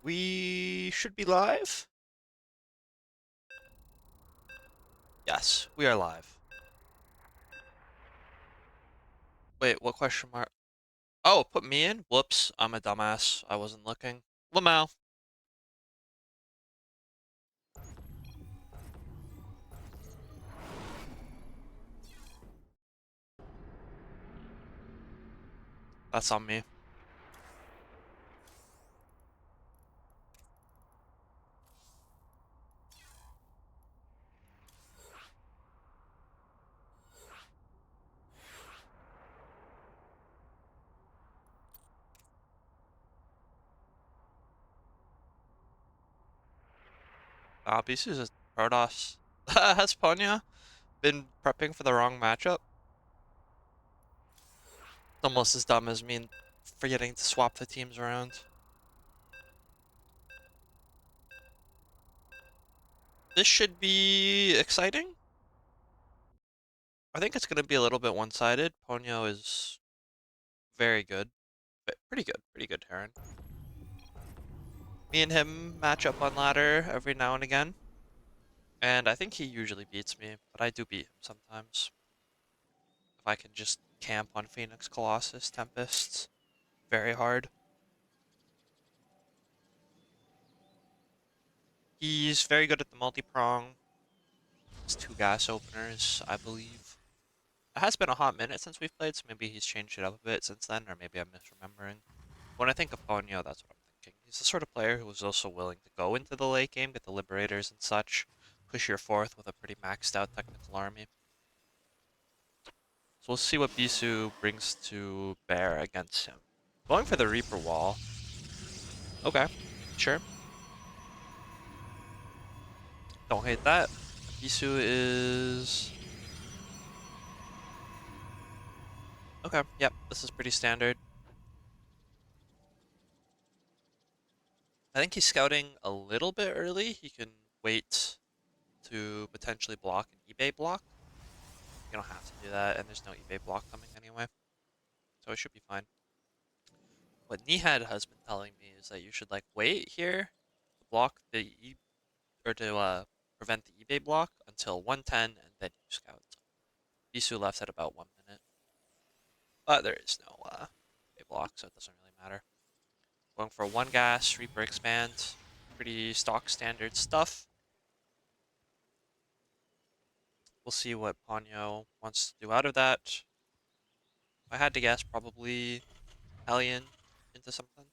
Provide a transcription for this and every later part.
We should be live? Yes, we are live. Wait, what question mark? Oh, put me in? Whoops, I'm a dumbass. I wasn't looking. Lamau. That's on me. Bisu's a Protoss. Has Ponyo been prepping for the wrong matchup? Almost as dumb as me forgetting to swap the teams around. This should be exciting. I think it's going to be a little bit one-sided. Ponyo is very good. But pretty good Terran. Me and him match up on ladder every now and again. And I think he usually beats me, but I do beat him sometimes. If I can just camp on Phoenix, Colossus, Tempest. Very hard. He's very good at the multi-prong. His two gas openers, I believe. It has been a hot minute since we've played, so maybe he's changed it up a bit since then, or maybe I'm misremembering. When I think of Ponyo, that's what I'm thinking. He's the sort of player who is also willing to go into the late game, get the Liberators and such, push your fourth with a pretty maxed out technical army. So we'll see what Bisu brings to bear against him. Going for the Reaper wall. Okay, sure. Don't hate that. Bisu is... Okay, yep, this is pretty standard. I think he's scouting a little bit early. He can wait to potentially block an eBay block. You don't have to do that, and there's no eBay block coming anyway. So it should be fine. What Nihad has been telling me is that you should like wait here to block the or to prevent the eBay block until 110 and then you scout. Bisu left at about 1 minute. But there is no eBay block, so it doesn't really matter. Going for one gas, Reaper expand. Pretty stock standard stuff. We'll see what Ponyo wants to do out of that. If I had to guess, probably Hellion into something.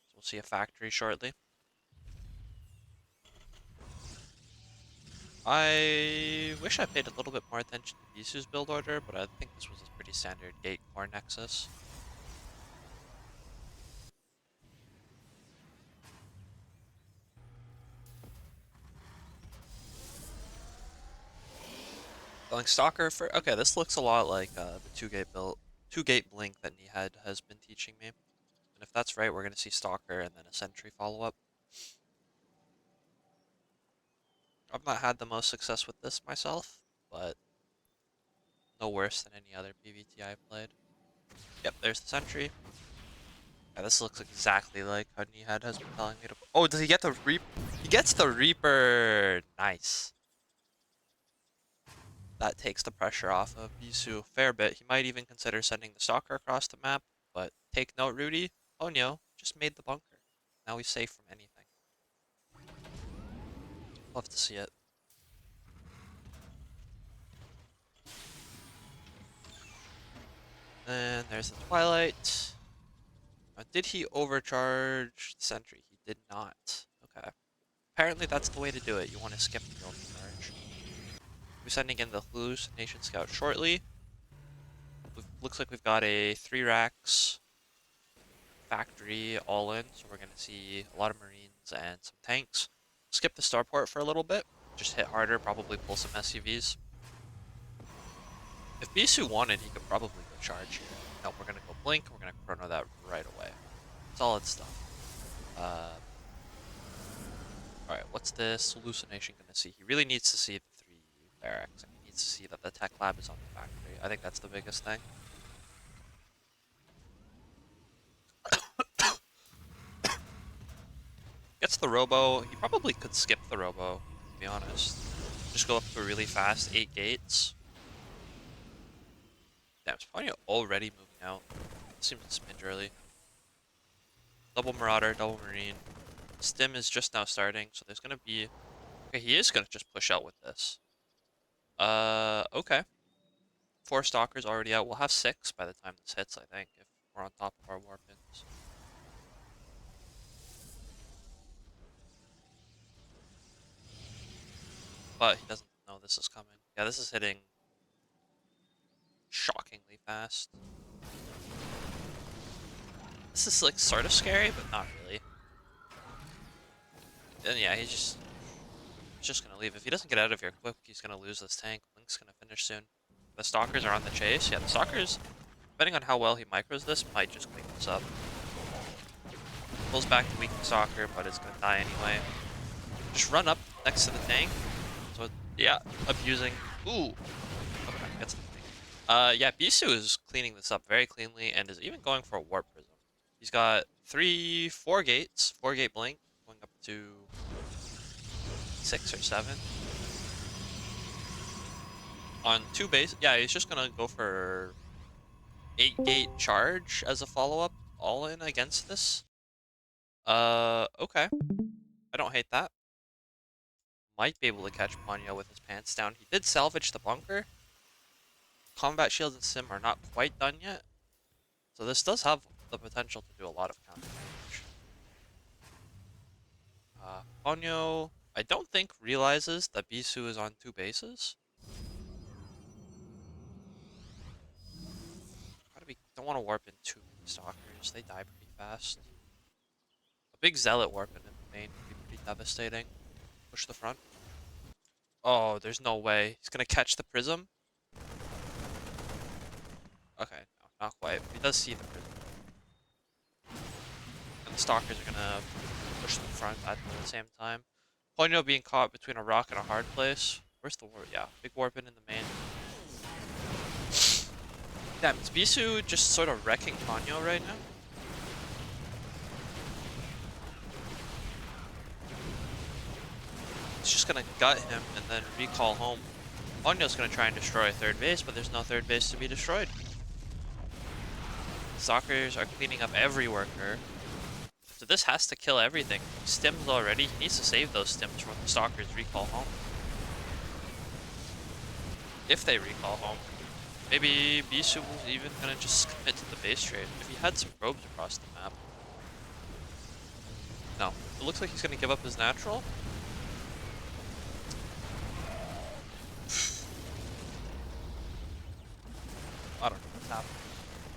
So we'll see a factory shortly. I wish I paid a little bit more attention to Bisu's build order, but I think this was a pretty standard gate core nexus. Going Stalker for... Okay, this looks a lot like the two-gate blink that Nihad has been teaching me. And if that's right, we're going to see Stalker and then a Sentry follow-up. I've not had the most success with this myself, but no worse than any other PvT I've played. Yep, there's the Sentry. Yeah, this looks exactly like how Nihad has been telling me to... Oh, does he get the Reaper? He gets the Reaper! Nice. That takes the pressure off of Bisu a fair bit. He might even consider sending the Stalker across the map, but take note, Rudy. Ponyo just made the bunker. Now he's safe from anything. Love to see it. And there's the Twilight. Did he overcharge the Sentry? He did not. Okay. Apparently that's the way to do it. You want to skip the overcharge. We're sending in the Hallucination Scout shortly. Looks like we've got a 3 racks factory all in, so we're going to see a lot of Marines and some tanks. Skip the starport for a little bit. Just hit harder, probably pull some SUVs. If Bisu wanted, he could probably go charge here. No, we're going to go blink. We're going to chrono that right away. Solid stuff. Alright, what's this hallucination going to see? He really needs to see the 3 barracks, and he needs to see that the tech lab is on the factory. I think that's the biggest thing. Gets the robo. He probably could skip the robo, to be honest. Just go up to a really fast 8 gates. Damn, is Ponyo already moving out? Seems a smidge early. Double Marauder, double Marine. Stim is just now starting, so there's gonna be... Okay, he is gonna just push out with this. Okay. 4 Stalkers already out. We'll have 6 by the time this hits, I think, if we're on top of our war pins. But he doesn't know this is coming. Yeah, this is hitting shockingly fast. This is like sort of scary, but not really. And yeah, he's just gonna leave. If he doesn't get out of here quick, he's gonna lose this tank. Link's gonna finish soon. The Stalkers are on the chase. Yeah, the Stalkers, depending on how well he micros this, might just clean this up. Pulls back to weaken Stalker, but it's gonna die anyway. Just run up next to the tank. So yeah, abusing. Ooh. Okay, gets the thing. Yeah, Bisu is cleaning this up very cleanly and is even going for a Warp Prism. He's got 4 gates, 4 gate blink, going up to 6 or 7. On 2 base, yeah, he's just gonna go for 8 gate charge as a follow-up, all in against this. Okay. I don't hate that. Might be able to catch Ponyo with his pants down. He did salvage the bunker. Combat shields and sim are not quite done yet. So this does have the potential to do a lot of counter damage. Ponyo, I don't think realizes that Bisu is on 2 bases. Don't want to warp in too many stalkers. They die pretty fast. A big zealot warping in the main would be pretty devastating. Push the front. Oh, there's no way. He's gonna catch the prism. Okay, no, not quite. He does see the prism. And the stalkers are gonna push the front at the same time. Ponyo being caught between a rock and a hard place. Where's the warp? Yeah, big warping in the main. Damn, is Bisu just sort of wrecking Ponyo right now? It's just gonna gut him and then recall home. Ponyo's gonna try and destroy a 3rd base, but there's no 3rd base to be destroyed. Stalkers are cleaning up every worker. So this has to kill everything. Stims already. He needs to save those stims from the Stalkers recall home. If they recall home. Maybe Bisu was even gonna just commit to the base trade. If he had some probes across the map. No. It looks like he's gonna give up his natural. I don't know what's happening.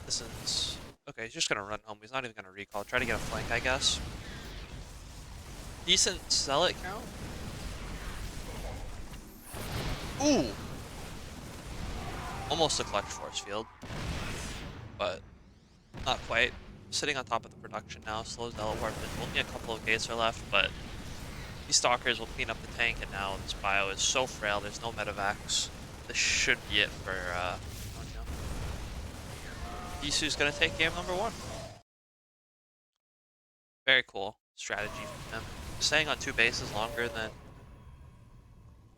This is... Okay, he's just gonna run home. He's not even gonna recall. Try to get a flank, I guess. Decent zealot count. Ooh! Almost a clutch force field. But not quite. Sitting on top of the production now. Slow zealot warp in. Only a couple of gates are left, but these stalkers will clean up the tank, and now this bio is so frail. There's no medevacs. This should be it for Ponyo. Bisu's gonna take game number 1. Very cool strategy from him. Staying on 2 bases longer than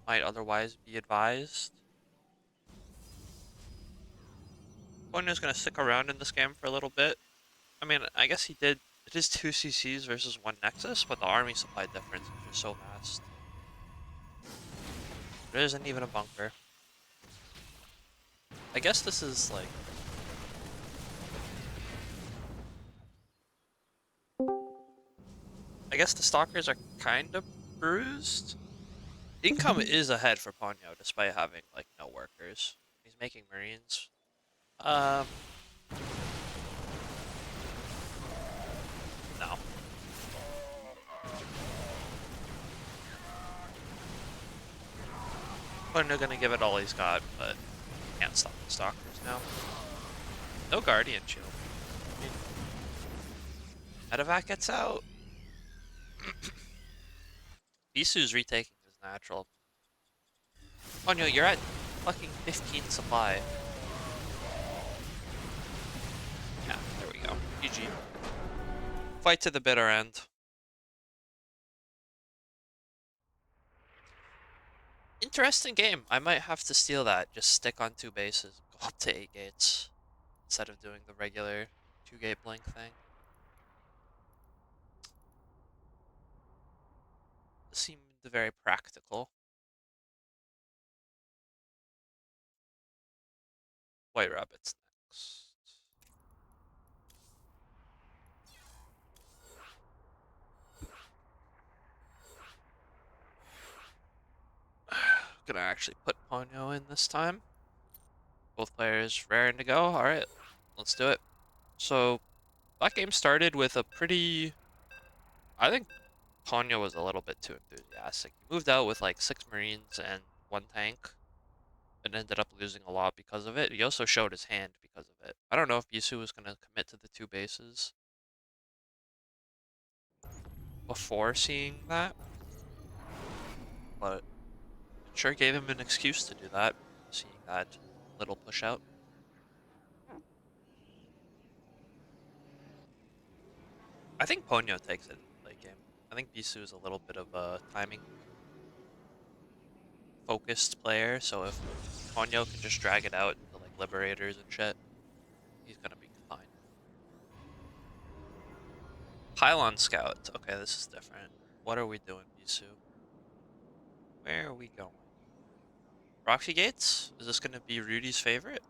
might otherwise be advised. Ponyo's gonna stick around in this game for a little bit. I mean, I guess he did. It is 2 CCs versus 1 Nexus, but the army supply difference is just so vast. There isn't even a bunker. I guess this is like... I guess the stalkers are kind of bruised. Income is ahead for Ponyo despite having like no workers. He's making marines. No. Ponyo gonna give it all he's got, but can't stop the stalkers now. No guardian shield. I mean, Medevac gets out. Bisu's retaking his natural. Ponyo, you're at fucking 15 supply. Yeah, there we go. GG. Fight to the bitter end. Interesting game. I might have to steal that. Just stick on two bases and go up to 8 gates instead of doing the regular 2 gate blink thing. This seemed very practical. White rabbits next. Gonna actually put Ponyo in this time. Both players raring to go. Alright, let's do it. So, that game started with a pretty... I think Ponyo was a little bit too enthusiastic. He moved out with like 6 Marines and 1 tank, and ended up losing a lot because of it. He also showed his hand because of it. I don't know if Bisu was going to commit to the 2 bases before seeing that, but it sure gave him an excuse to do that, seeing that little push out. I think Ponyo takes it in the late game. I think Bisu is a little bit of a timing focused player, so if Ponyo can just drag it out into like Liberators and shit, he's gonna be fine. Pylon Scout. Okay, this is different. What are we doing, Bisu? Where are we going? Proxy Gates? Is this gonna be Rudy's favorite?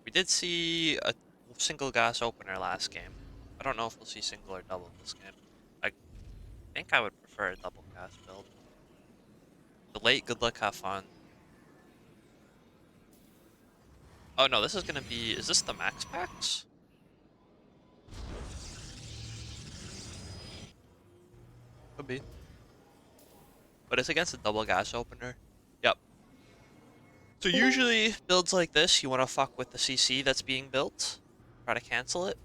We did see a single gas opener last game. I don't know if we'll see single or double this game. I think I would prefer a double gas build. The late, good luck, have fun. Oh no, this is gonna be... Is this the max packs? Could be. But it's against a double gas opener. Yep. So usually, builds like this, you want to fuck with the CC that's being built. Try to cancel it.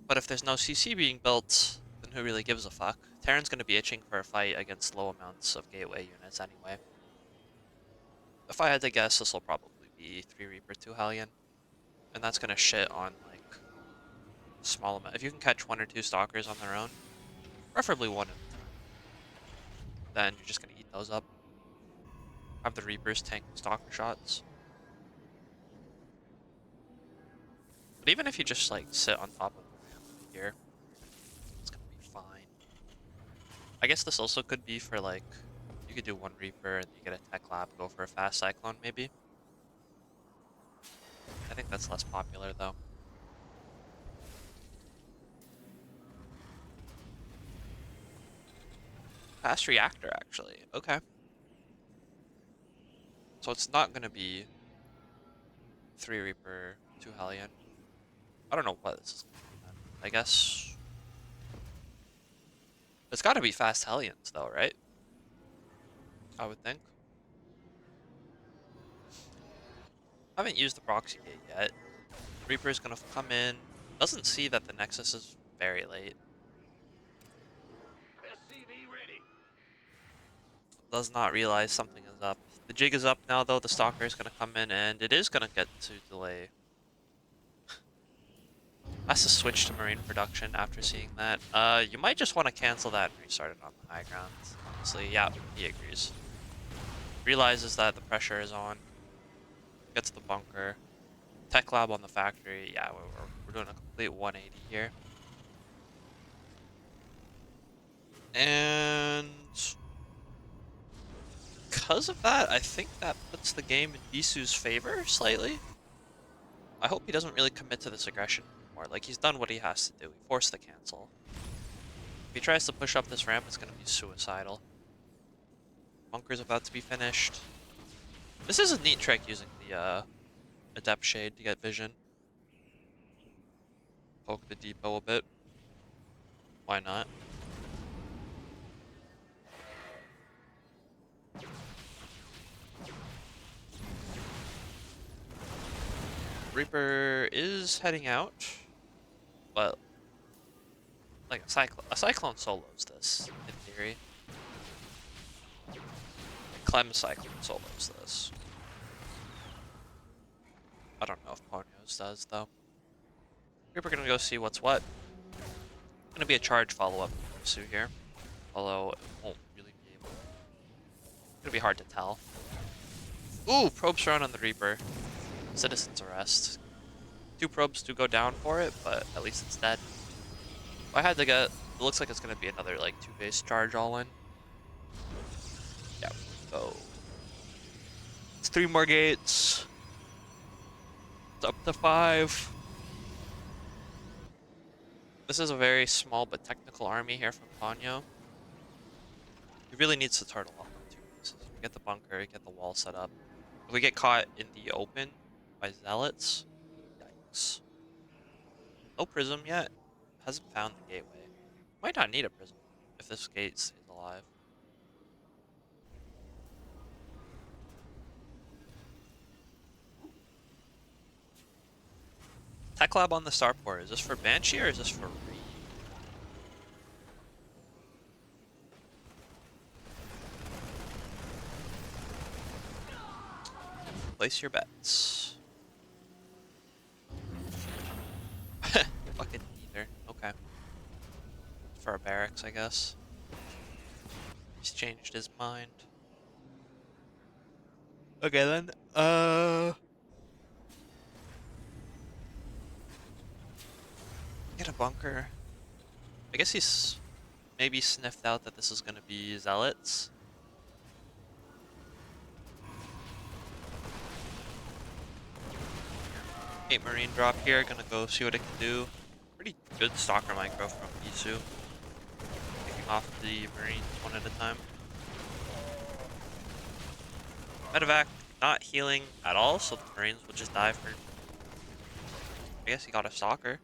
But if there's no CC being built, then who really gives a fuck? Terran's gonna be itching for a fight against low amounts of gateway units anyway. If I had to guess, this will probably be 3 Reaper, 2 Hellion. And that's gonna shit on, like, small amount. If you can catch 1 or 2 Stalkers on their own, preferably 1 at a time, then you're just gonna eat those up. Have the Reapers tank Stalker shots. But even if you just, like, sit on top of the ramp here, it's gonna be fine. I guess this also could be for, like, you could do 1 Reaper and you get a Tech Lab, go for a fast Cyclone, maybe. I think that's less popular, though. Fast Reactor, actually. Okay. So it's not gonna be 3 Reaper, 2 Hellion. I don't know what this is gonna be then. I guess... It's gotta be fast Hellions, though, right? I would think. I haven't used the proxy gate yet. Reaper's gonna come in. Doesn't see that the Nexus is very late. Does not realize something is up. The jig is up now, though. The Stalker is gonna come in, and it is gonna get to delay. Has to switch to Marine production after seeing that. You might just want to cancel that and restart it on the high ground. Honestly, yeah, he agrees. Realizes that the pressure is on. Gets the bunker. Tech lab on the factory. Yeah, we're doing a complete 180 here. And because of that, I think that puts the game in Bisu's favor slightly. I hope he doesn't really commit to this aggression anymore. Like, he's done what he has to do. He forced the cancel. If he tries to push up this ramp, it's going to be suicidal. Bunker's about to be finished. This is a neat trick using the Adept Shade to get vision. Poke the depot a bit. Why not? Reaper is heading out, but like a Cyclone solos this, in theory. Clem Cyclone solos this. I don't know if Ponyo's does, though. Reaper gonna go see what's what. Gonna be a charge follow-up from Bisu here, although it won't really be able to. Gonna be hard to tell. Ooh, probes around on the Reaper. Citizen's arrest. 2 probes do go down for it, but at least it's dead. I had to get. It looks like it's gonna be another like 2 base charge all in. Yeah, go. It's 3 more gates. It's up to 5. This is a very small but technical army here from Ponyo. He really needs to turtle off on 2 bases. We get the bunker, get the wall set up. If we get caught in the open by zealots, yikes. No prism yet. Hasn't found the gateway. Might not need a prism if this gate stays alive. Tech lab on the starport. Is this for Banshee or is this for Reed? Place your bets. Fucking neither. Okay. For our barracks, I guess. He's changed his mind. Okay then. Get a bunker. I guess he's maybe sniffed out that this is gonna be zealots. 8 marine drop here. Gonna go see what it can do. Pretty good stalker micro from Bisu. Picking off the marines one at a time. Medevac not healing at all, so the marines will just die for. I guess he got a stalker.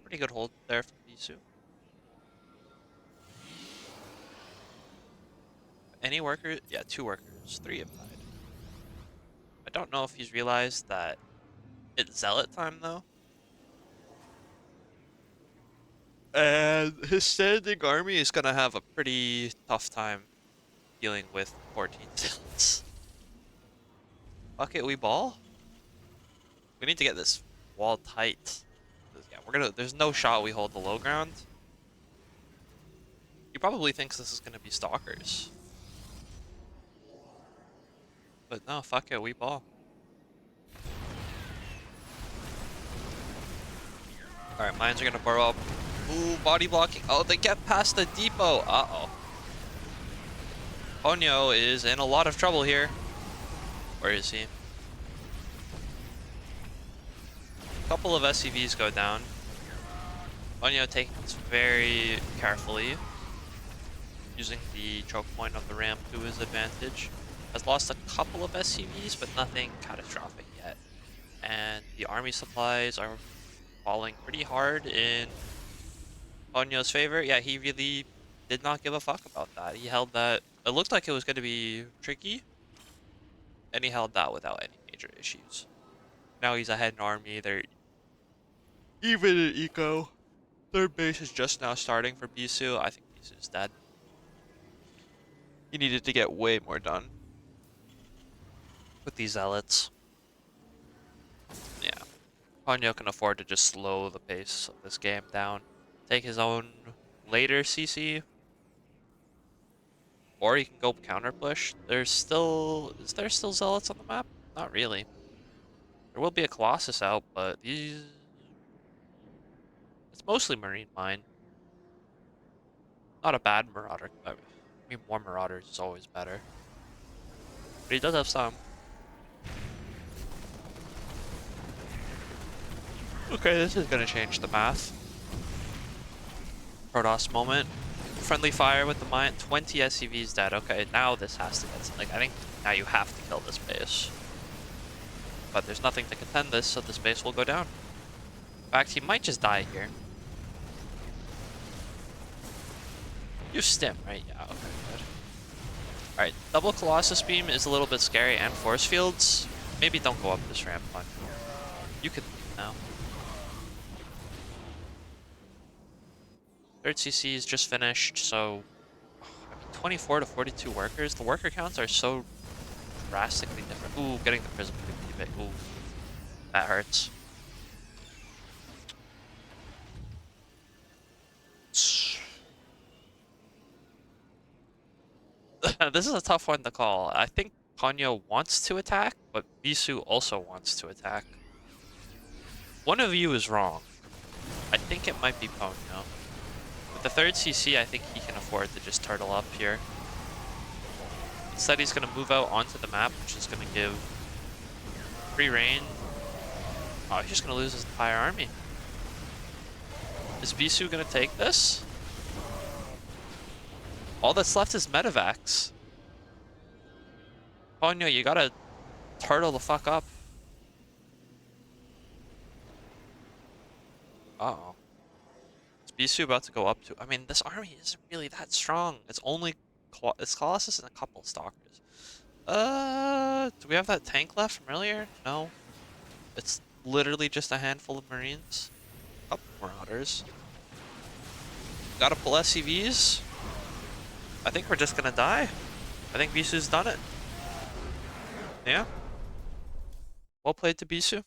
Pretty good hold there from Bisu. Any workers? Yeah, 2 workers. 3 have died. I don't know if he's realized that it's zealot time though. And his standing army is gonna have a pretty tough time dealing with 14 zealots. Fuck it, we ball? We need to get this wall tight. Yeah, there's no shot we hold the low ground. He probably thinks this is gonna be stalkers. But no, fuck it, we ball. Alright, mines are gonna burrow up. Ooh, body blocking. Oh, they get past the depot. Uh-oh. Ponyo is in a lot of trouble here. Where is he? A couple of SCVs go down. Ponyo taking this very carefully, using the choke point of the ramp to his advantage. Has lost a couple of SCVs, but nothing catastrophic yet. And the army supplies are falling pretty hard in Ponyo's favor. Yeah, he really did not give a fuck about that. He held that. It looked like it was going to be tricky, and he held that without any major issues. Now he's ahead in army. They're even in eco. Third base is just now starting for Bisu. I think Bisu's dead. He needed to get way more done with these zealots. Yeah. Ponyo can afford to just slow the pace of this game down. Take his own later CC. Or he can go counter push. Is there still zealots on the map? Not really. There will be a Colossus out, but it's mostly Marine Mine. Not a bad Marauder. I mean, more Marauders is always better. But he does have some. Okay, this is gonna change the math. Protoss moment. Friendly fire with the mine. 20 SCVs dead. Okay, now this has to get something. I think now you have to kill this base. But there's nothing to contend this, so this base will go down. In fact, he might just die here. You stim, right? Yeah, okay, good. Alright, double Colossus Beam is a little bit scary, and Force Fields. Maybe don't go up this ramp on. You can leave now. Third CC is just finished, so I mean, 24 to 42 workers. The worker counts are so drastically different. Ooh, getting the prism could be a bit. Ooh, that hurts. This is a tough one to call. I think Ponyo wants to attack, but Bisu also wants to attack. One of you is wrong. I think it might be Ponyo. With the third CC, I think he can afford to just turtle up here. Instead, he's going to move out onto the map, which is going to give free reign. Oh, he's just going to lose his entire army. Is Bisu going to take this? All that's left is Medivacs. Ponyo, you gotta turtle the fuck up. Uh-oh. Is Bisu about to go up to... I mean, this army isn't really that strong. It's only... It's Colossus and a couple Stalkers. Do we have that tank left from earlier? No. It's literally just a handful of Marines. A couple Marauders. Gotta pull SCVs. I think we're just gonna die. I think Bisu's done it. Yeah. Well played to Bisu.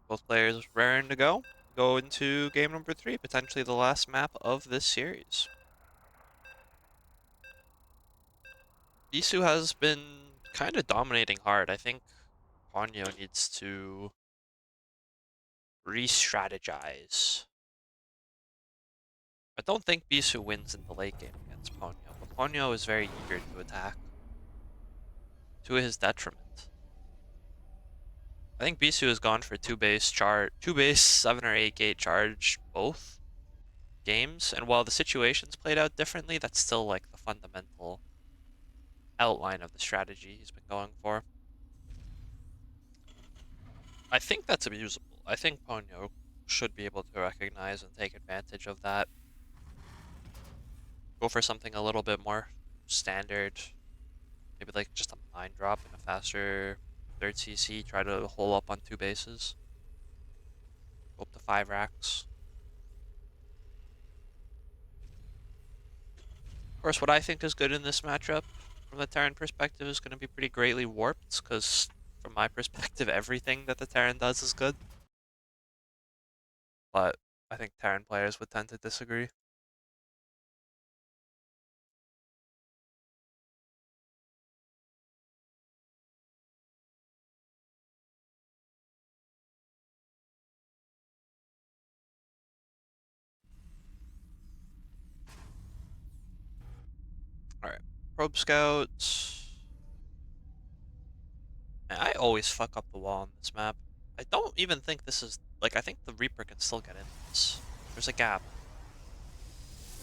Both players raring to go. Go into game number 3, potentially the last map of this series. Bisu has been kind of dominating hard. I think Ponyo needs to re-strategize. I don't think Bisu wins in the late game against Ponyo, but Ponyo is very eager to attack, to his detriment. I think Bisu has gone for two base 7 or 8 gate charge both games, and while the situations played out differently, that's still like the fundamental outline of the strategy he's been going for. I think that's abusable. I think Ponyo should be able to recognize and take advantage of that. Go for something a little bit more standard. Maybe like just a mine drop and a faster third CC. Try to hole up on 2 bases. Go up to 5 racks. Of course, what I think is good in this matchup from the Terran perspective is going to be pretty greatly warped, because from my perspective, everything that the Terran does is good. But I think Terran players would tend to disagree. Alright. Probe Scout. Man, I always fuck up the wall on this map. I don't even think this is... Like, I think the Reaper can still get in this. There's a gap.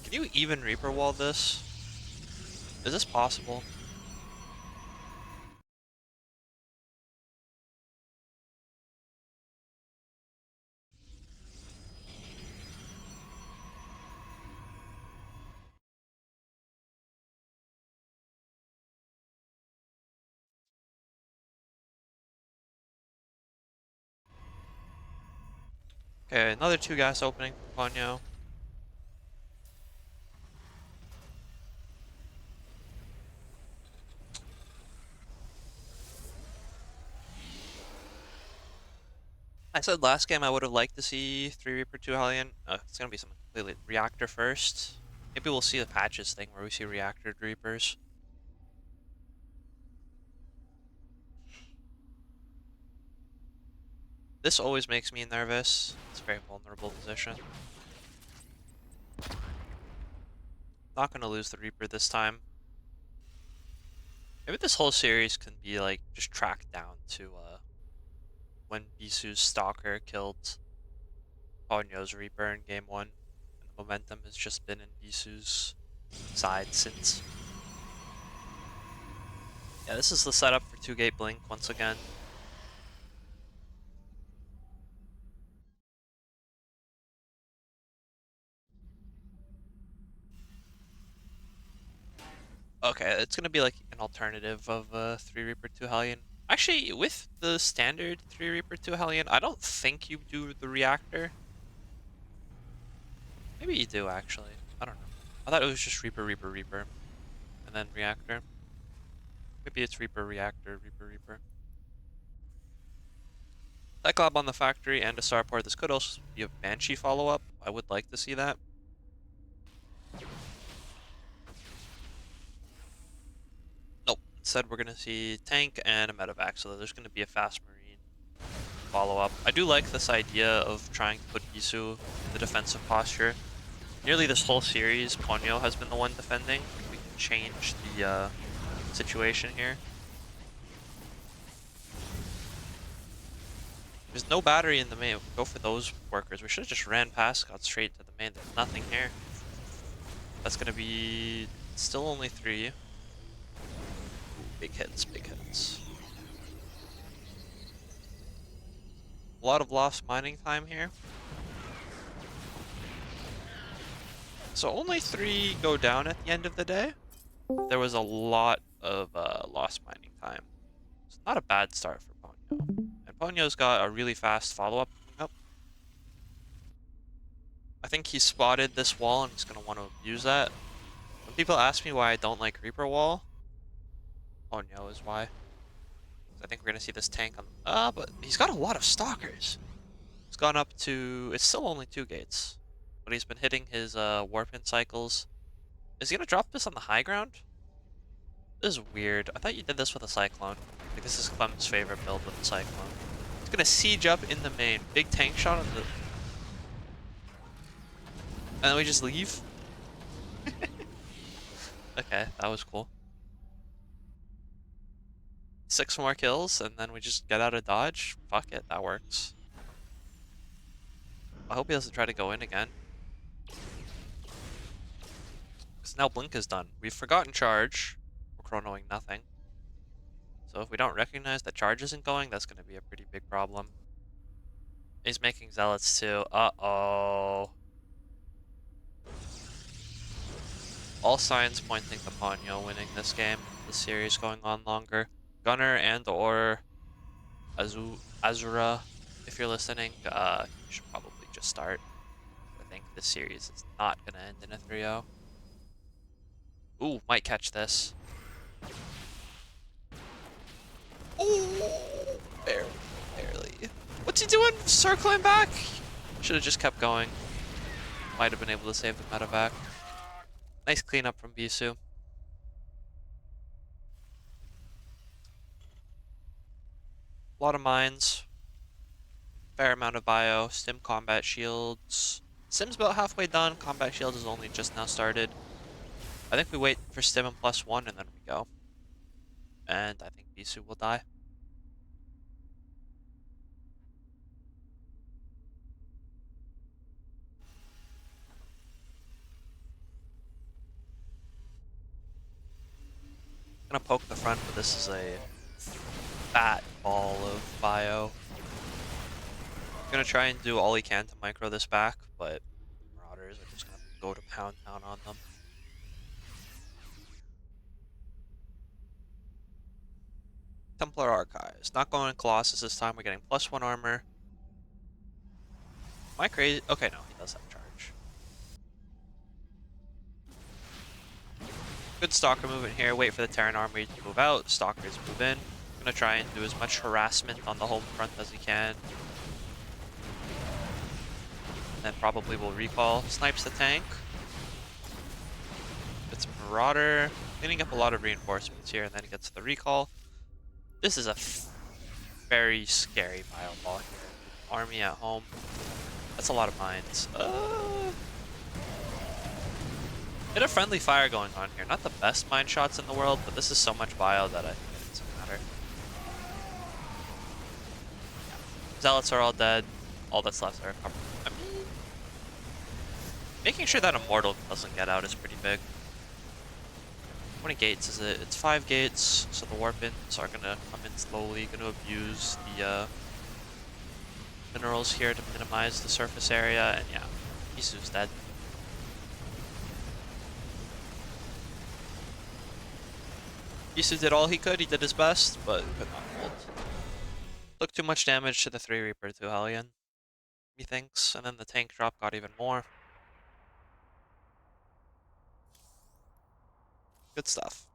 Can you even Reaper wall this? Is this possible? Okay, another 2 gas opening for Ponyo. I said last game I would have liked to see 3 Reaper, 2 Hellion. It's gonna be something completely... Reactor first. Maybe we'll see the patches thing where we see Reactor Reapers. This always makes me nervous. It's a very vulnerable position. Not gonna lose the Reaper this time. Maybe this whole series can be like just tracked down to when Bisu's Stalker killed Ponyo's Reaper in game 1. And the momentum has just been in Bisu's side since. Yeah, this is the setup for 2-gate Blink once again. Okay, it's gonna be like an alternative of 3 Reaper, 2 Hellion. Actually, with the standard 3 Reaper 2 Hellion, I don't think you do the reactor. Maybe you do, actually. I don't know. I thought it was just Reaper, Reaper, Reaper, and then reactor. Maybe it's Reaper, reactor, Reaper, Reaper. Cyclops on the factory and a starport. This could also be a Banshee follow-up. I would like to see that. Nope. Instead, we're going to see tank and a medevac, so there's going to be a fast marine follow-up. I do like this idea of trying to put Bisu in the defensive posture. Nearly this whole series, Ponyo has been the one defending. We can change the situation here. There's no battery in the main. Go for those workers. We should have just ran past, got straight to the main. There's nothing here. That's going to be still only 3. Ooh, big hits, big hits. A lot of lost mining time here. So only 3 go down at the end of the day. There was a lot of lost mining time. It's not a bad start for Ponyo. And Ponyo's got a really fast follow-up coming up. I think he spotted this wall and he's going to want to abuse that. When people ask me why I don't like Reaper Wall, Ponyo is why. I think we're going to see this tank on... but he's got a lot of stalkers. It's gone up to... It's still only 2 gates. But he's been hitting his warp-in cycles. Is he going to drop this on the high ground? This is weird. I thought you did this with a Cyclone. Like, this is Clem's favorite build with the Cyclone. He's going to siege up in the main. Big tank shot on the... And then we just leave? Okay, that was cool. 6 more kills, and then we just get out of dodge. Fuck it, that works. I hope he doesn't try to go in again. Because now Blink is done. We've forgotten charge. We're chronoing nothing. So if we don't recognize that charge isn't going, that's going to be a pretty big problem. He's making zealots too. Uh-oh. All signs pointing to Ponyo winning this game. The series going on longer. Gunner and or Azura, if you're listening, you should probably just start. I think this series is not going to end in a 3-0. Ooh, might catch this. Oh, barely, barely. What's he doing? Circling back? Should have just kept going. Might have been able to save the medevac. Nice cleanup from Bisu. A lot of mines. Fair amount of bio. Stim combat shields. Stim's about halfway done. Combat shield is only just now started. I think we wait for Stim and +1 and then we go. And I think Bisu will die. I'm gonna poke the front, but this is a fat ball of bio. I'm gonna try and do all he can to micro this back, but Marauders are just gonna go to pound town on them. Templar Archives. Not going Colossus this time. We're getting +1 armor. Am I crazy? Okay, no, he does have charge. Good Stalker movement here. Wait for the Terran army to move out. Stalkers move in. I'm gonna try and do as much harassment on the home front as he can. And then probably will recall. Snipes the tank. It's Marauder. Cleaning up a lot of reinforcements here, and then he gets the recall. This is a very scary bio ball here. Army at home. That's a lot of mines. Get a friendly fire going on here. Not the best mine shots in the world, but this is so much bio that I think it doesn't matter. Zealots are all dead. All that's left are covered. I mean, making sure that Immortal doesn't get out is pretty big. How many gates is it? It's 5 gates, so the warp-ins are gonna come in slowly, gonna abuse the minerals here to minimize the surface area, and yeah, Bisu's dead. Bisu did all he could, he did his best, but could not hold. Took too much damage to the 3 Reaper to Hellion, he thinks, and then the tank drop got even more. Good stuff.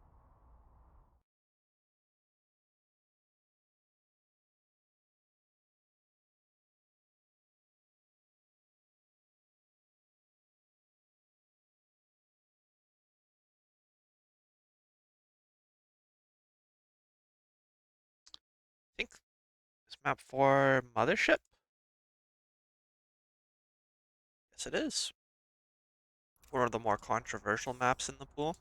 I think this map for Mothership? Yes, it is. One of the more controversial maps in the pool.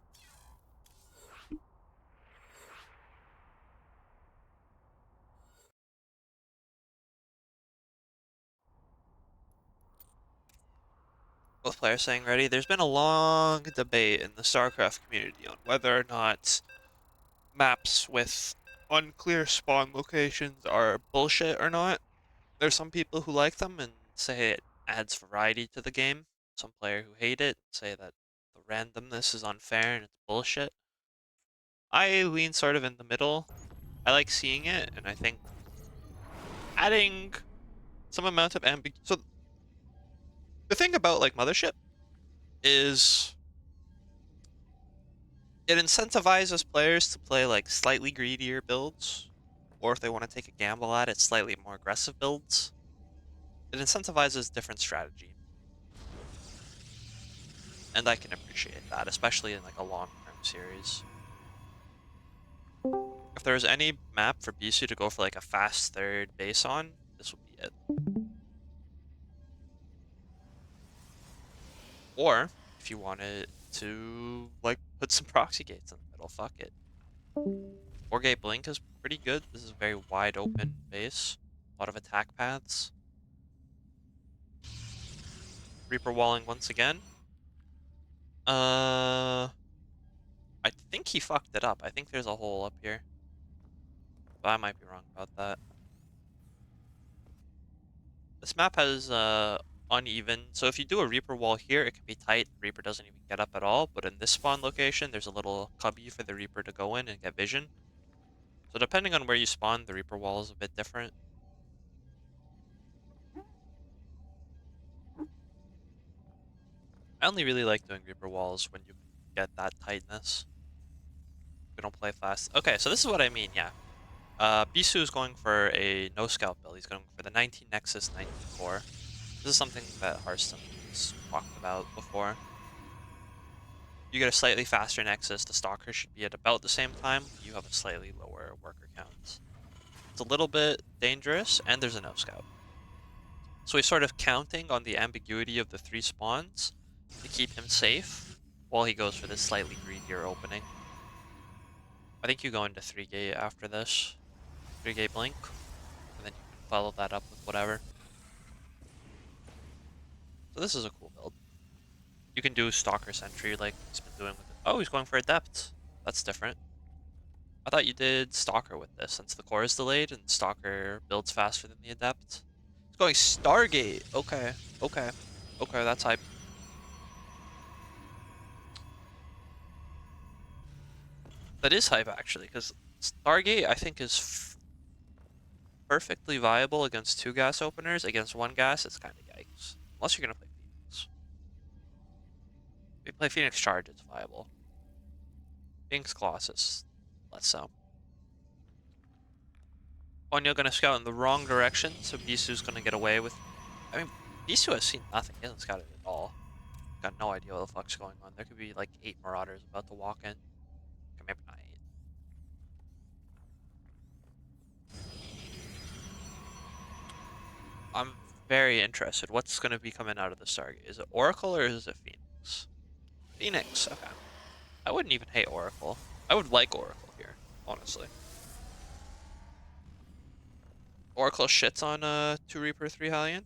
Both players saying ready. There's been a long debate in the StarCraft community on whether or not maps with unclear spawn locations are bullshit or not. There's some people who like them and say it adds variety to the game. Some players who hate it say that the randomness is unfair and it's bullshit. I lean sort of in the middle. I like seeing it, and I think adding some amount of ambiguity. So the thing about like Mothership is it incentivizes players to play like slightly greedier builds, or if they want to take a gamble at it, slightly more aggressive builds. It incentivizes different strategy, and I can appreciate that, especially in like a long-term series. If there was any map for Bisu to go for like a fast third base on, this would be it. Or if you wanted to like put some proxy gates in the middle, fuck it. 4-gate blink is pretty good. This is a very wide open base. A lot of attack paths. Reaper walling once again. I think he fucked it up. I think there's a hole up here. But I might be wrong about that. This map has uneven. So if you do a Reaper wall here, it can be tight. The Reaper doesn't even get up at all. But in this spawn location, there's a little cubby for the Reaper to go in and get vision. So depending on where you spawn, the Reaper wall is a bit different. I only really like doing Reaper walls when you can get that tightness. We don't play fast. Okay, so this is what I mean, yeah. Bisu is going for a no scout build. He's going for the 19 Nexus 19 core. This is something that Hearthstone has talked about before. You get a slightly faster Nexus, the Stalker should be at about the same time. You have a slightly lower worker count. It's a little bit dangerous, and there's a no scout. So he's sort of counting on the ambiguity of the 3 spawns to keep him safe while he goes for this slightly greedier opening. I think you go into 3-gate after this. 3-gate blink, and then you can follow that up with whatever. So this is a cool build. You can do Stalker Sentry like he's been doing with it. Oh, he's going for Adept. That's different. I thought you did Stalker with this, since the core is delayed and Stalker builds faster than the Adept. It's going Stargate. Okay, okay, okay, that's hype. That is hype, actually, because Stargate, I think, is perfectly viable against 2 gas openers. Against 1 gas, it's kind of yikes. Unless you're going to play Phoenix. If you play Phoenix Charge, it's viable. Phoenix Colossus, less so. Ponyo gonna scout in the wrong direction, so Bisu's gonna get away with... I mean, Bisu has seen nothing. He hasn't scouted at all. Got no idea what the fuck's going on. There could be like 8 Marauders about to walk in. Okay, maybe not 8. I'm very interested. What's gonna be coming out of the Stargate? Is it Oracle or is it Phoenix? Phoenix, okay. I wouldn't even hate Oracle. I would like Oracle here, honestly. Oracle shits on 2 Reaper, 3 Hellion.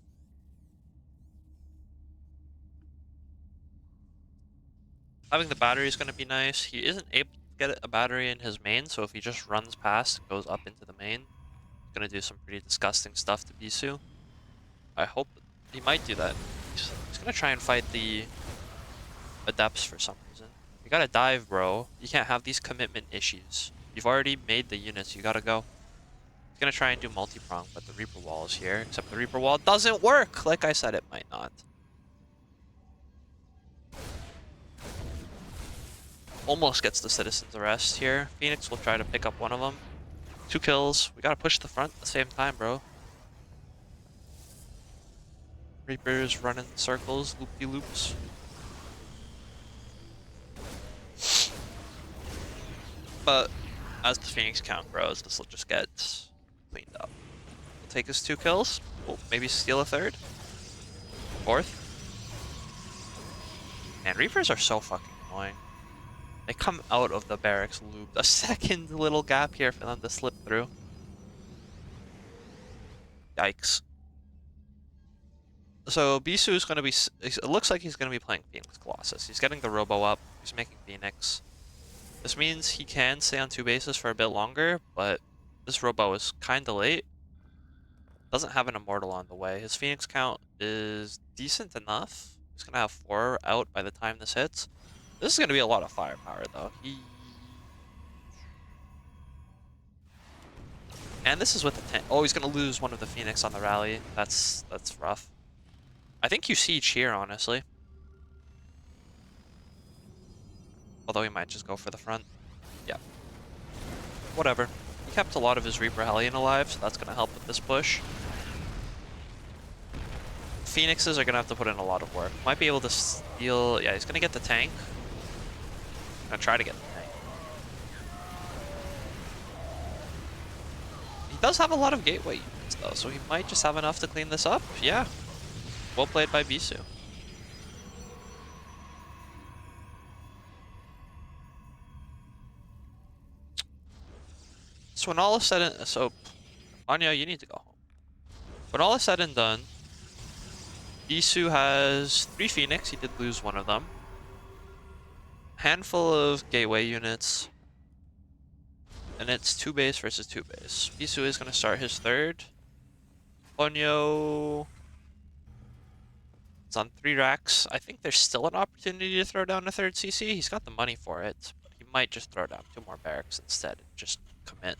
Having the battery is going to be nice. He isn't able to get a battery in his main, so if he just runs past and goes up into the main, he's going to do some pretty disgusting stuff to Bisu. I hope he might do that. He's going to try and fight the Adepts for some reason. You gotta dive, bro. You can't have these commitment issues. You've already made the units. You gotta go. He's gonna try and do multi-prong, but the Reaper Wall is here. Except the Reaper Wall doesn't work! Like I said, it might not. Almost gets the Citizen's Arrest here. Phoenix will try to pick up one of them. 2 kills. We gotta push the front at the same time, bro. Reapers running circles, loop-de-loops. But as the Phoenix count grows, this will just get cleaned up. We'll take his 2 kills. We'll maybe steal a 3rd. 4th. Man, Reapers are so fucking annoying. They come out of the barracks loop. A second little gap here for them to slip through. Yikes. So Bisu is going to be... It looks like he's going to be playing Phoenix Colossus. He's getting the Robo up. He's making Phoenix. This means he can stay on 2 bases for a bit longer, but this Robo is kind of late. Doesn't have an Immortal on the way. His Phoenix count is decent enough. He's going to have 4 out by the time this hits. This is going to be a lot of firepower, though. And this is with the tank. Oh, he's going to lose one of the Phoenix on the rally. That's rough. I think you siege here, honestly. Although he might just go for the front. Yeah. Whatever. He kept a lot of his Reaper Hellion alive, so that's going to help with this push. Phoenixes are going to have to put in a lot of work. Might be able to steal... Yeah, he's going to get the tank. Gonna try to get the tank. He does have a lot of gateway units, though, so he might just have enough to clean this up. Yeah. Well played by Bisu. So when all is said and... So, Ponyo, you need to go home. When all is said and done, Bisu has 3 Phoenix. He did lose one of them. Handful of gateway units. And it's 2 base versus 2 base. Bisu is going to start his 3rd. Ponyo... It's on 3 racks. I think there's still an opportunity to throw down a 3rd CC. He's got the money for it, but he might just throw down 2 more barracks instead and just commit.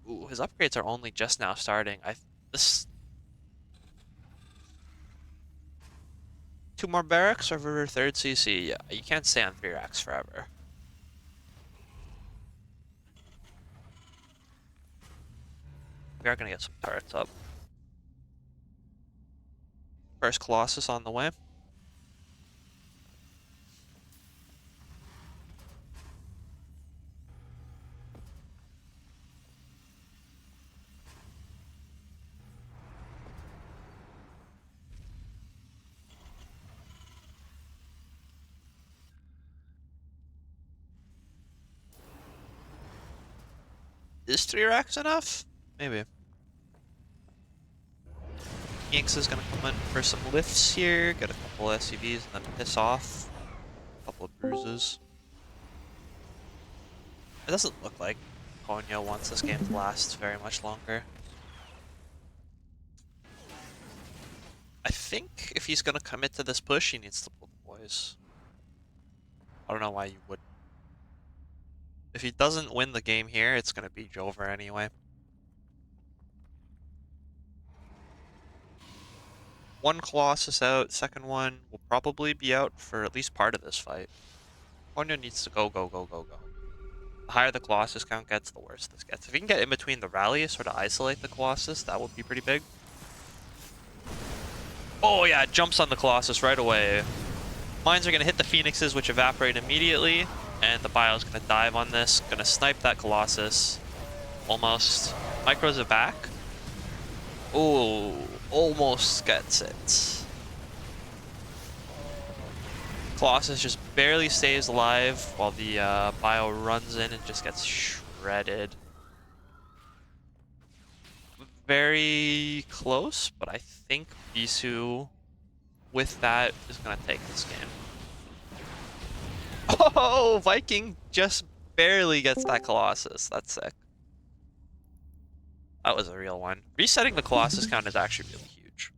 Ooh, his upgrades are only just now starting. This 2 more barracks over 3rd CC. Yeah, you can't stay on 3 racks forever. We are gonna get some turrets up. First Colossus on the way. Is 3 racks enough? Maybe. Yanks is gonna come in for some lifts here, get a couple SCVs, and then piss off. A couple of bruises. It doesn't look like Ponyo wants this game to last very much longer. I think if he's gonna commit to this push, he needs to pull the boys. I don't know why you wouldn't. If he doesn't win the game here, it's gonna be over anyway. One Colossus out, second one will probably be out for at least part of this fight. Ponyo needs to go, go, go, go, go. The higher the Colossus count gets, the worse this gets. If he can get in between the rally, sort of isolate the Colossus, that would be pretty big. Oh yeah, jumps on the Colossus right away. Mines are going to hit the Phoenixes, which evaporate immediately. And the Bio's going to dive on this. Going to snipe that Colossus. Almost. Micros it back. Ooh, almost gets it. Colossus just barely stays alive while the Bio runs in and just gets shredded. Very close, but I think Bisu, with that, is going to take this game. Oh, Viking just barely gets that Colossus. That's sick. That was a real one. Resetting the Colossus count is actually really huge.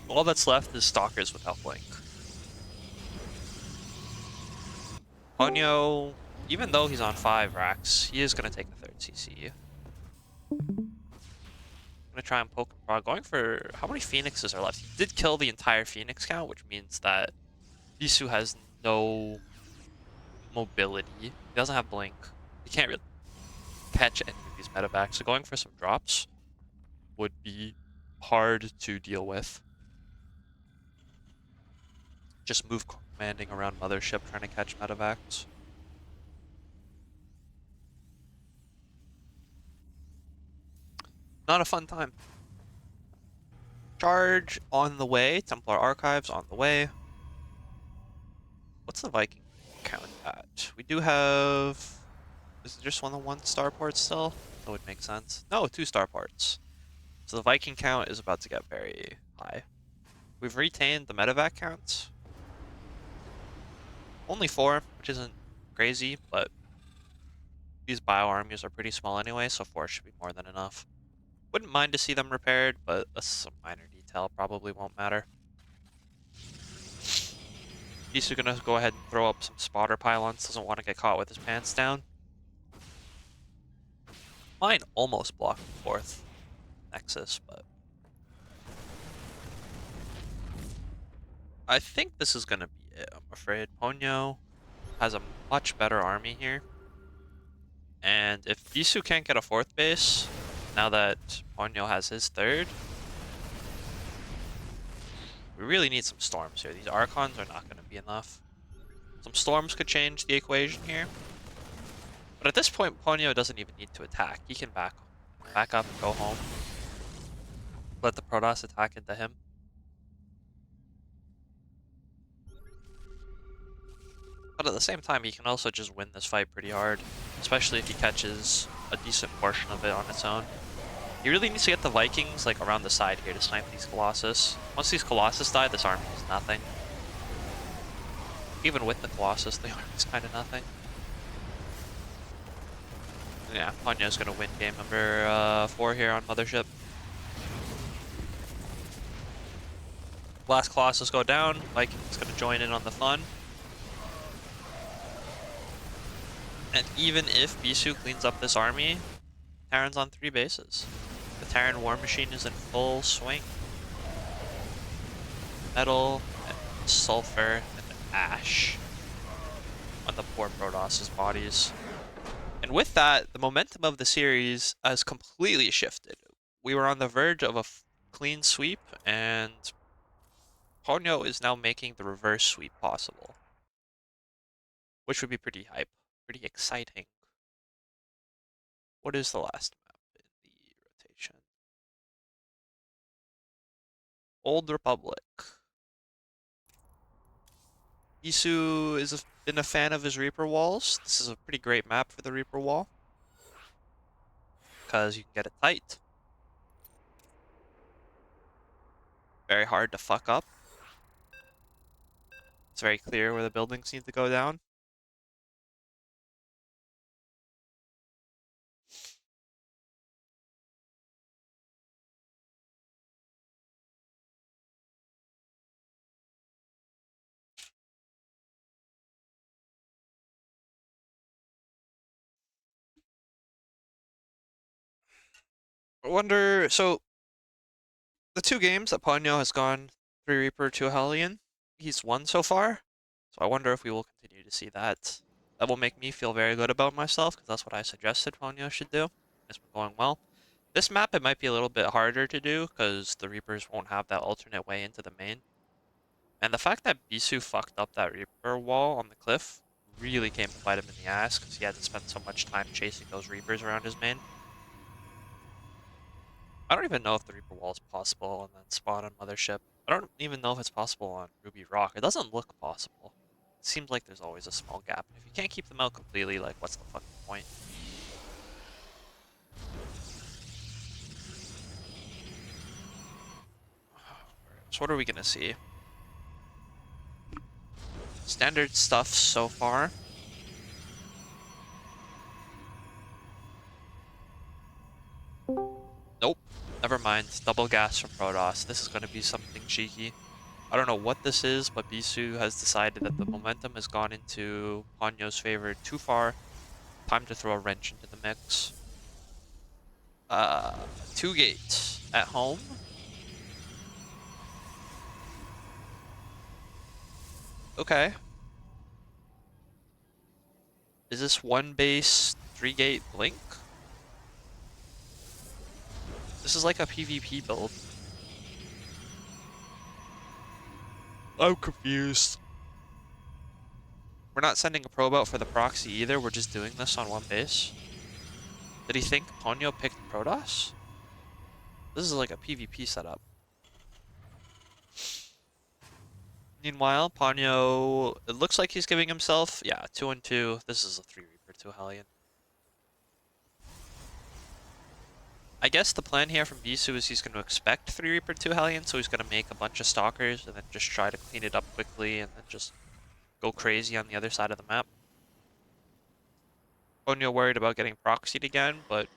All that's left is Stalkers without Blink. Ponyo, even though he's on 5 racks, he is going to take the third CC. I'm going to try and poke and prod. Going for... How many Phoenixes are left? He did kill the entire Phoenix count, which means that Bisu has no mobility. He doesn't have Blink. He can't really catch any of these medevacs. So going for some drops would be hard to deal with. Just move commanding around Mothership trying to catch medevacs. Not a fun time. Charge on the way. Templar Archives on the way. What's the Viking count at? We do have... Is it just one starport still? That would make sense. No, 2 starports. So the Viking count is about to get very high. We've retained the medevac count. Only 4, which isn't crazy, but these bio armies are pretty small anyway, so 4 should be more than enough. Wouldn't mind to see them repaired, but that's some minor detail, probably won't matter. Bisu gonna go ahead and throw up some spotter pylons, doesn't want to get caught with his pants down. Mine almost blocked the 4th Nexus, but... I think this is gonna be it, I'm afraid. Ponyo has a much better army here. And if Bisu can't get a 4th base, now that Ponyo has his 3rd, we really need some storms here. These Archons are not going to be enough. Some storms could change the equation here. But at this point, Ponyo doesn't even need to attack. He can back up and go home. Let the Protoss attack into him. But at the same time, he can also just win this fight pretty hard. Especially if he catches a decent portion of it on its own. He really needs to get the Vikings like around the side here to snipe these Colossus. Once these Colossus die, this army is nothing. Even with the Colossus, the army's kind of nothing. Yeah, Ponyo's gonna win game number 4 here on Mothership. Last Colossus go down, Vikings gonna join in on the fun. And even if Bisu cleans up this army, Terran's on 3 bases. The Terran war machine is in full swing. Metal, and sulfur, and ash on the poor Protoss's bodies. And with that, the momentum of the series has completely shifted. We were on the verge of a clean sweep, and Ponyo is now making the reverse sweep possible. Which would be pretty hype, pretty exciting. What is the last map in the rotation? Old Republic. Bisu has been a fan of his Reaper walls. This is a pretty great map for the Reaper wall. Because you can get it tight. Very hard to fuck up. It's very clear where the buildings need to go down. I wonder, so the 2 games that Ponyo has gone 3 Reaper, 2 Hellion, he's won so far. So I wonder if we will continue to see that. That will make me feel very good about myself, because that's what I suggested Ponyo should do. It's been going well. This map, it might be a little bit harder to do, because the Reapers won't have that alternate way into the main. And the fact that Bisu fucked up that Reaper wall on the cliff really came to bite him in the ass, because he had to spend so much time chasing those Reapers around his main. I don't even know if the Reaper wall is possible on that spot on Mothership. I don't even know if it's possible on Ruby Rock. It doesn't look possible. It seems like there's always a small gap. And if you can't keep them out completely, like, what's the fucking point? So what are we gonna see? Standard stuff so far. Nope. Never mind. Double gas from Protoss. This is gonna be something cheeky. I don't know what this is, but Bisu has decided that the momentum has gone into Ponyo's favor too far. Time to throw a wrench into the mix. 2 gates at home. Okay. Is this 1 base, 3 gate blink? This is like a PvP build. I'm confused. We're not sending a probe out for the proxy either. We're just doing this on 1 base. Did he think Ponyo picked Protoss? This is like a PvP setup. Meanwhile, Ponyo, it looks like he's giving himself, yeah, 2 and 2. This is a 3 Reaper, 2 Hellion. I guess the plan here from Bisu is he's going to expect 3 Reaper, 2 Hellion, so he's going to make a bunch of Stalkers and then just try to clean it up quickly and then just go crazy on the other side of the map. Ponyo worried about getting proxied again, but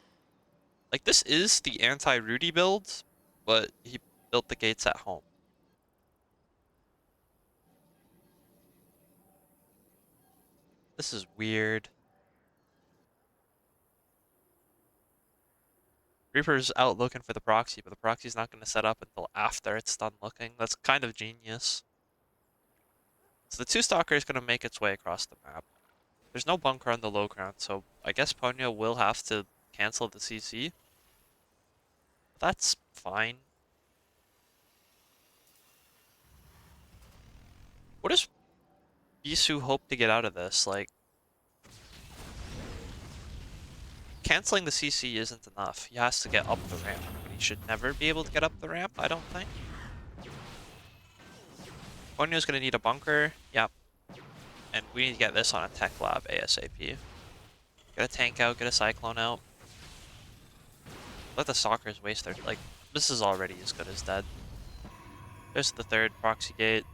like this is the anti-Rudy build, but he built the gates at home. This is weird. Reaper's out looking for the proxy, but the proxy's not going to set up until after it's done looking. That's kind of genius. So the 2 Stalker is going to make its way across the map. There's no bunker on the low ground, so I guess Ponyo will have to cancel the CC. That's fine. What does Bisu hope to get out of this? Like, canceling the CC isn't enough. He has to get up the ramp, but he should never be able to get up the ramp, I don't think. Ponyo's gonna need a bunker. Yep. And we need to get this on a tech lab ASAP. Get a tank out, get a cyclone out. Let the stalkers waste their, like, this is already as good as dead. There's the 3rd proxy gate.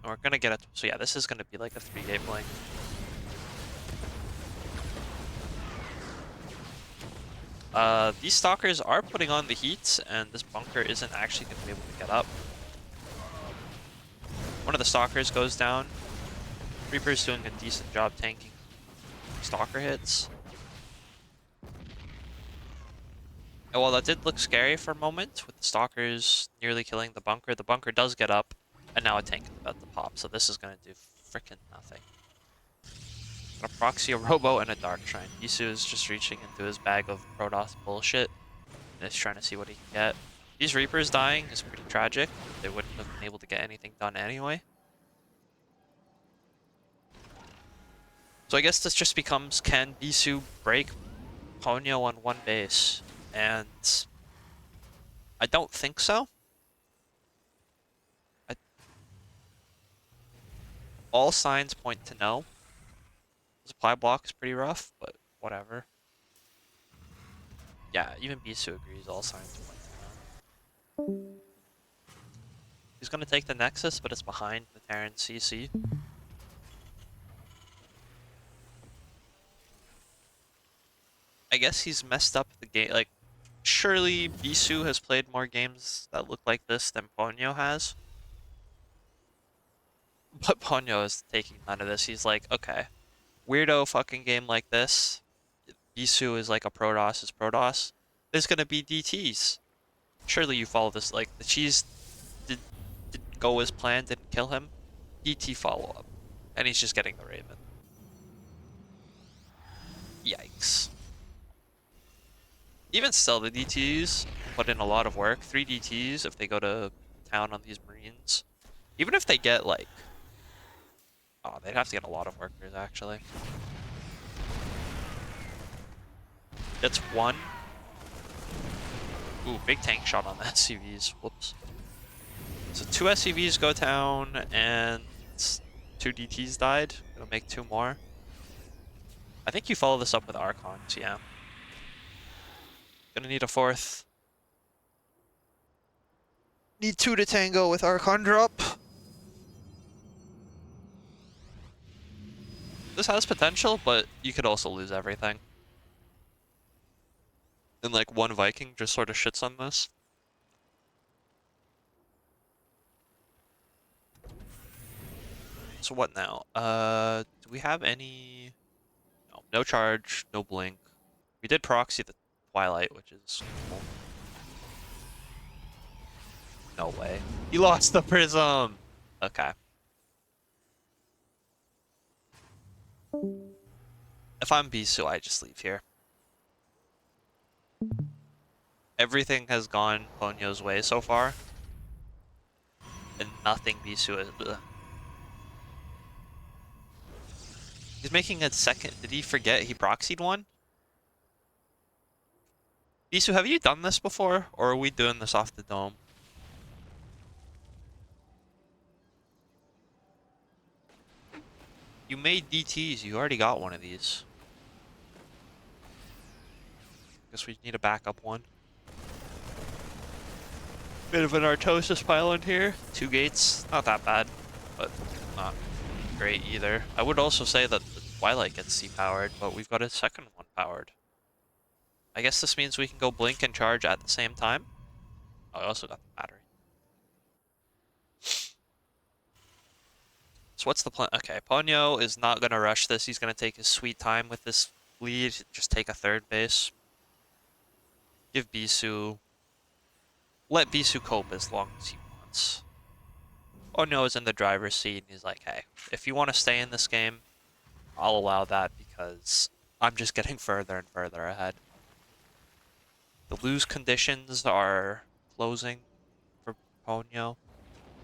And we're gonna get it, so yeah, this is gonna be like a 3 gate blink. These stalkers are putting on the heat, and this bunker isn't actually gonna be able to get up. One of the stalkers goes down. Reaper's doing a decent job tanking stalker hits. And while that did look scary for a moment, with the stalkers nearly killing the bunker does get up, and now a tank is about to pop, so this is going to do frickin' nothing. Gonna proxy a Robo and a Dark Shrine. Bisu is just reaching into his bag of Protoss bullshit, and is trying to see what he can get. These Reapers dying is pretty tragic. They wouldn't have been able to get anything done anyway. So I guess this just becomes, can Bisu break Ponyo on 1 base? And I don't think so. All signs point to no. The supply block is pretty rough, but whatever. Yeah, even Bisu agrees, all signs point to no. He's gonna take the Nexus, but it's behind the Terran CC. I guess he's messed up the game. Like, surely Bisu has played more games that look like this than Ponyo has. But Ponyo is taking none of this. He's like, okay, weirdo fucking game like this. Bisu is like a Protoss is Protoss. There's gonna be DTs. Surely you follow this. Like, the cheese didn't go as planned, didn't kill him. DT follow up. And he's just getting the Raven. Yikes. Even still, the DTs put in a lot of work. 3 DTs if they go to town on these Marines. Even if they get, like... Oh, they'd have to get a lot of workers, actually. That's 1. Ooh, big tank shot on the SCVs. Whoops. So 2 SCVs go down, and 2 DTs died. It'll make 2 more. I think you follow this up with Archons, yeah. Gonna need a 4th. Need 2 to tango with Archon drop. This has potential, but you could also lose everything. And like 1 Viking just sort of shits on this. So what now? Do we have any? No, no charge, no blink. We did proxy the Twilight, which is cool. No way. He lost the Prism! Okay. If I'm Bisu, I just leave here. Everything has gone Ponyo's way so far, and nothing Bisu is. Ugh. He's making a second. Did he forget he proxied one? Bisu, have you done this before, or are we doing this off the dome? You made DTs. You already got one of these. Guess we need a backup one. Bit of an Artosis pylon here. 2 gates. Not that bad, but not great either. I would also say that the Twilight gets C-powered, but we've got a second one powered. I guess this means we can go blink and charge at the same time. Oh, I also got the battery. So what's the plan? Okay, Ponyo is not going to rush this. He's going to take his sweet time with this lead. Just take a third base. Give Bisu... Let Bisu cope as long as he wants. Ponyo is in the driver's seat, and he's like, hey, if you want to stay in this game, I'll allow that because I'm just getting further and further ahead. The lose conditions are closing for Ponyo,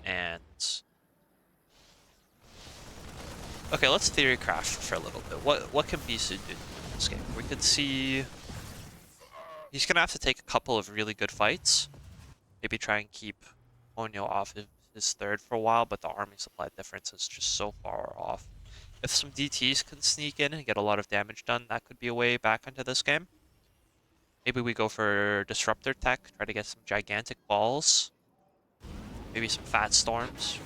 and... Okay, let's theory craft for a little bit. What can Bisu do in this game? We could see... He's going to have to take a couple of really good fights. Maybe try and keep Ponyo off his third for a while, but the army supply difference is just so far off. If some DTs can sneak in and get a lot of damage done, that could be a way back into this game. Maybe we go for Disruptor Tech, try to get some gigantic balls. Maybe some fat storms.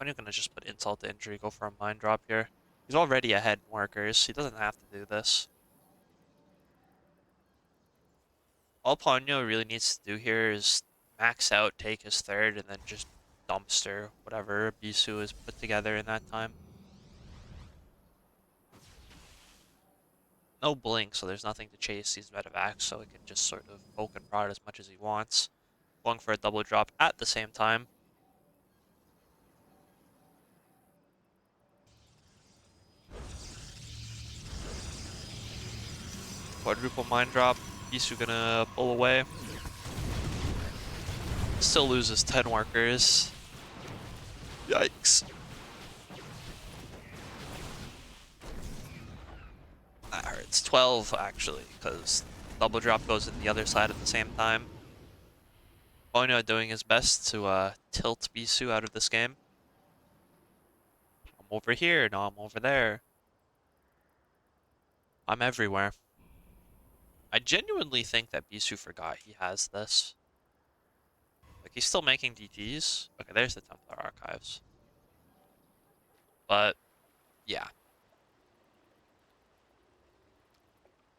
I'm gonna just put insult to injury, go for a mind drop here. He's already ahead in workers, he doesn't have to do this. All Ponyo really needs to do here is max out, take his third, and then just dumpster whatever Bisu has put together in that time. No blink, so there's nothing to chase these medevacs, so he can just sort of poke and prod as much as he wants. Going for a double drop at the same time. Quadruple mind drop. Bisu gonna pull away. Still loses 10 workers. Yikes. That hurts. 12 actually, because double drop goes in the other side at the same time. Ponyo doing his best to tilt Bisu out of this game. I'm over here, no, I'm over there. I'm everywhere. I genuinely think that Bisu forgot he has this. Like, he's still making DTs. Okay, there's the Templar Archives. But, yeah.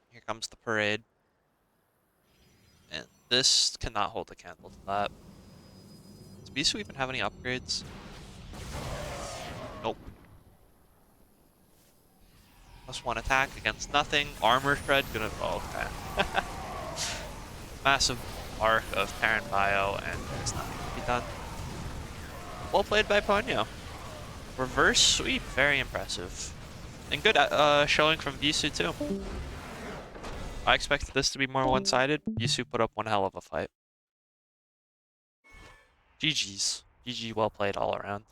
Here comes the parade. And this cannot hold a candle to that. Does Bisu even have any upgrades? Nope. +1 attack against nothing. Armor shred gonna... Oh, okay. Massive arc of Terran Bio, and there's nothing to be done. Well played by Ponyo. Reverse sweep, very impressive. And good showing from Bisu too. I expected this to be more one-sided. Bisu put up one hell of a fight. GG's. GG, well played all around.